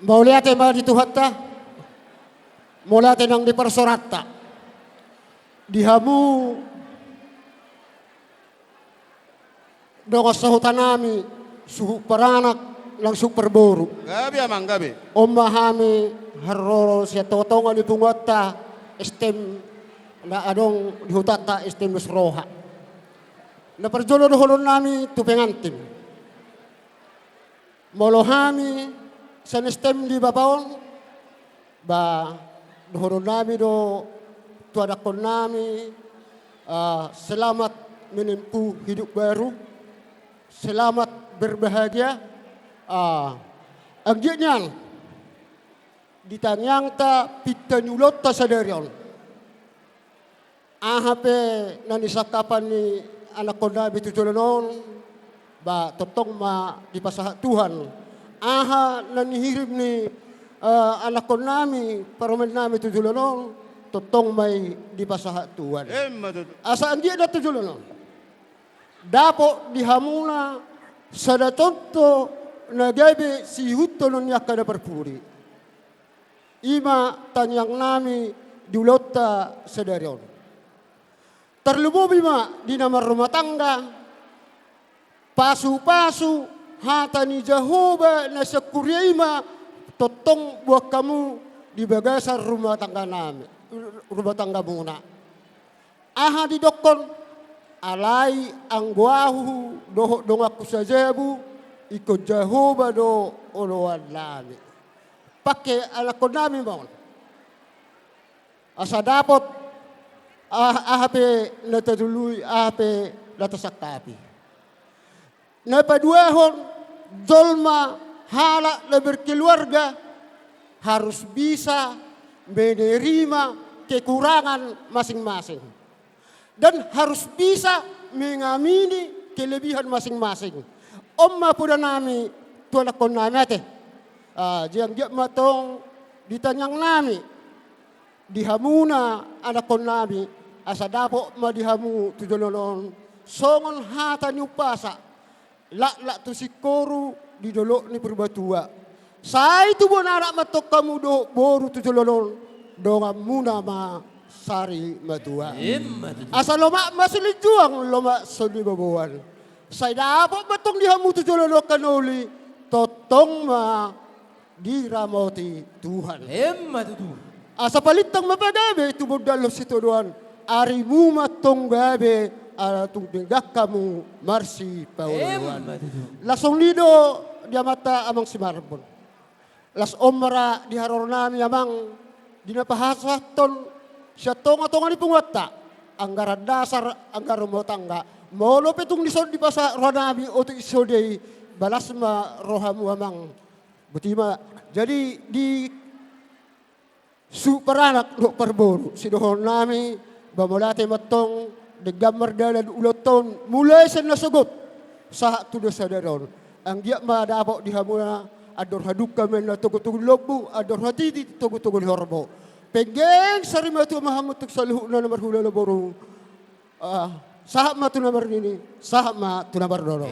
Mau lihat yang di Tuhatta, mau lihat yang di persoratta, dihamu dong sahutanami suhu paranak langsung perboru. Gabi amang gabi. Omahami haroro siya totonga di pungotta estem na adong di hutata estem nusroha. Na perjolo doholon nami tu pengantin. Molohami sa estem di babaon ba doholon nami do tu adakon nami selamat menempuh hidup baru, selamat berbahagia. Ang diyan ditanyang ta pitanyulot ta sa derion. Ahape nanisakapan ni anak ko na bitutulanon ba totong ma dipasaha Tuhan. Aha nanihirim ni anak ko nami paraman nami tutulanon totong may dipasaha Tuhan. Asa ang diyan na tutulanon. Dapo dihamuna sa datonto nagabi si hutto nun yakka na perpuri. Ima tanyang nami dulota sa darion. Terlububi ma di nama rumah tangga. Pasu-pasu hata ni Jehovah na sa kuryima totong buat kamu di bagasan rumah tangga nami. Rumah tangga muna. Aha di dokon alai ang guahu doho dong aku sajebu ikut Jehovah do oloan lami. Pakai anak ko namin mo. Asa dapat ahape natadului ahape natasakapi. Napaduahon dolma hala na berkeluarga harus bisa menerima kekurangan masing-masing. Dan harus bisa mengamini kelebihan masing-masing. Omma pula nami tuan akon nami ate. Diang dia matong ditanyang nami dihamuna anak kon nami asa dapo madihamu tujulonon songon hata nyupasa la tu sikoru di dolok ni perbatua. Sa itu bonara matok kamu do boru tujulonon donga muna ma sari matua. Asa loma masuli juang loma soli babuan. Saya dapat batong dihamu tujulonon kanoli totong ma diramoti Tuhan. Asa palitang mapagabe itu modalo situ doan. Arimu matong gabe tung benggak kamu marsi pauluan. Lasong lido dia mata amang si Marbon. Las omra di haror nami amang dinapahasaton siya tonga-tonga ni pungwata. Anggaran dasar anggaran rumah tangga. Molo petung dison di pasa roh nami otu isodei balas ma rohamu amang. Butima, jadi di superanak do perboru si dohon nami bamolate matong de gamar dalan uloton mulai sa nasugot sa tudo sa daron ang dia madapok dihamuna ador haduka men na tugo-tugo lobu ador hatiti tugo-tugo horbo pegeng sarimatu mahamutuk saluhu na nomor hula laboro sahab ma tu nomor nini sahab ma tu nomor doro